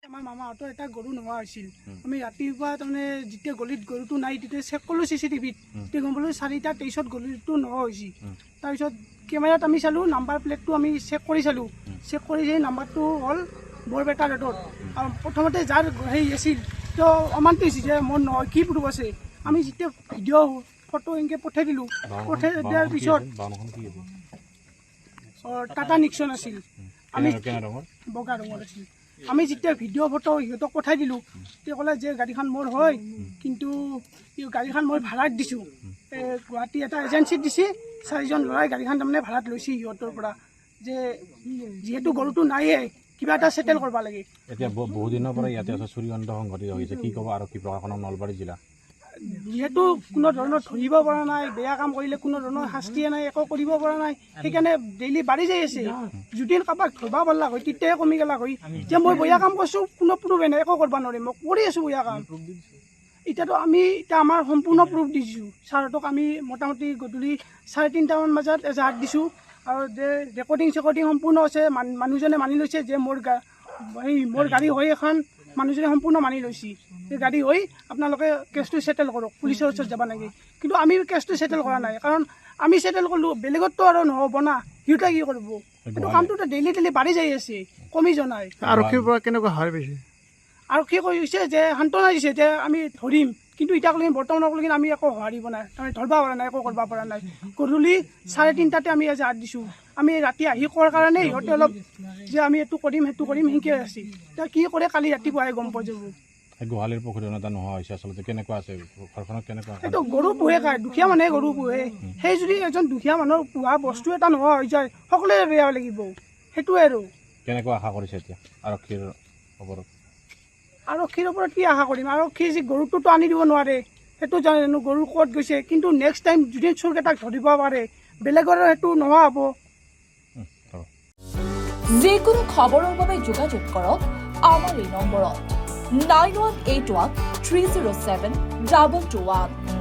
আমাৰ মামাহঁতৰ এটা গৰু নোহোৱা হৈছিল। আমি ৰাতিপুৱা তাৰমানে যেতিয়া গলিত গৰুটো নাই তেতিয়া চেক কৰিলোঁ CCTVত, তেতিয়া গম পালোঁ 4:23 গৰুটো নোহোৱা হৈছিল। তাৰপিছত কেমেৰাত আমি চালোঁ, নাম্বাৰ প্লেটটো আমি চেক কৰি চালোঁ, চেক কৰি সেই নাম্বাৰটো হ'ল বৰপেটা ৰোডত। আৰু প্ৰথমতে যাৰ হেৰি আছিল তেওঁ অমান্তি হৈছে যে মোৰ নহয়, কি প্ৰুফ আছে। আমি যেতিয়া ভিডিঅ' ফটো এনেকৈ পঠাই দিলোঁ, পঠাই দিয়াৰ পিছত টাটা নিক্সন আছিল, আমি বগা ৰঙৰ আছিল। আমি যেতিয়া ভিডিঅ' ফটো সিহঁতক পঠাই দিলোঁ, তেওঁ ক'লে যে গাড়ীখন মোৰ হয়, কিন্তু গাড়ীখন মই ভাড়াত দিছোঁ। গুৱাহাটী এটা এজেঞ্চিত দিছে, 4জন ল'ৰাই গাড়ীখন তাৰমানে ভাড়াত লৈছে সিহঁতৰ পৰা, যে যিহেতু গৰুটো নাইয়ে কিবা এটা চেটেল কৰিব লাগে। এতিয়া বহু দিনৰ পৰা ইয়াতে চুৰি কাণ্ড সংঘটিত হৈছে, কি ক'ব আৰক্ষী প্ৰশাসনক নলবাৰী জিলা? যিহেতু কোনো ধৰণৰ ধৰিব পৰা নাই, বেয়া কাম কৰিলে কোনো ধৰণৰ শাস্তিয়ে নাই, একো কৰিব পৰা নাই, সেইকাৰণে ডেইলি বাঢ়ি যাই আছে। যদি কাৰোবাক ধৰিব পাৰিলা হয় তেতিয়াহে কমি গেলা হয়। যে মই বেয়া কাম কৰিছোঁ, কোনো প্ৰুফে নাই, একো কৰিব নোৱাৰিম, মই কৰি আছোঁ বেয়া কাম। এতিয়াতো এতিয়া আমাৰ সম্পূৰ্ণ প্ৰুফ দিছোঁ ছাৰহঁতক। আমি মোটামুটি গধূলি 3:30মান বজাত এজাহাত দিছোঁ, আৰু যে ৰেকৰ্ডিং সম্পূৰ্ণ আছে। মানুহজনে মানি লৈছে যে মোৰ গাড়ী হৈ এখন, মানুহজনে সম্পূৰ্ণ মানি লৈছে যে গাড়ী হৈ আপোনালোকে কেছটো চেটেল কৰক, পুলিচৰ ওচৰত যাব লাগে। কিন্তু আমি কেছটো চেটেল কৰা নাই, কাৰণ আমি চেটেল কৰিলোঁ, বেলেগততো আৰু নহ'ব না, সিহঁতে কি কৰিব। কিন্তু কামটোতো ডেইলি বাঢ়ি যাই আছে, কমি যোৱা নাই। আৰক্ষীৰ পৰা কেনেকুৱা হাৰ পাইছে? আৰক্ষীয়ে কৈছে যে সান্তনা দিছে যে আমি ধৰিম, কিন্তু এতিয়ালৈকে বৰ্তমানলৈকে আমি একো সঁহাৰি পোৱা নাই, তাৰমানে ধৰিব পৰা নাই, একো কৰিব পৰা নাই। গধূলি 3:30 আমি এজাহাত দিছোঁ। আমি ৰাতি আহি কোৱাৰ কাৰণে সিহঁতে অলপ যে আমি এইটো কৰিম সেইটো কৰিম সেনেকৈ আছে। এতিয়া কি কৰে কালি ৰাতিপুৱাই গম পোৱা যাব। গোহালিৰ পুখুৰী এটা নোহোৱা হৈছে, আচলতে কেনেকুৱা আছে ঘৰখনত, কেনেকুৱা? এইটো গৰু পোহে খায়, দুখীয়া মানুহে গৰু পোহে। সেই যদি এজন দুখীয়া মানুহৰ পোহা বস্তু এটা নোহোৱা হৈ যায়, সকলোৱে বেয়া লাগিব, সেইটোৱে আৰু। কেনেকুৱা আশা কৰিছে এতিয়া আৰক্ষীৰ ওপৰত? আৰক্ষীৰ ওপৰত কি আশা কৰিম? আৰক্ষী যি গৰুটোতো আনি দিব নোৱাৰে, সেইটো জানো গৰু ক'ত গৈছে, কিন্তু নেক্সট টাইম যদি চোৰকেইটাক ধৰিব পাৰে, বেলেগৰ সেইটো নোহোৱা হ'ব। যিকোনো খবৰৰ বাবে যোগাযোগ কৰক আমাৰ এই নম্বৰত 9181 307 221।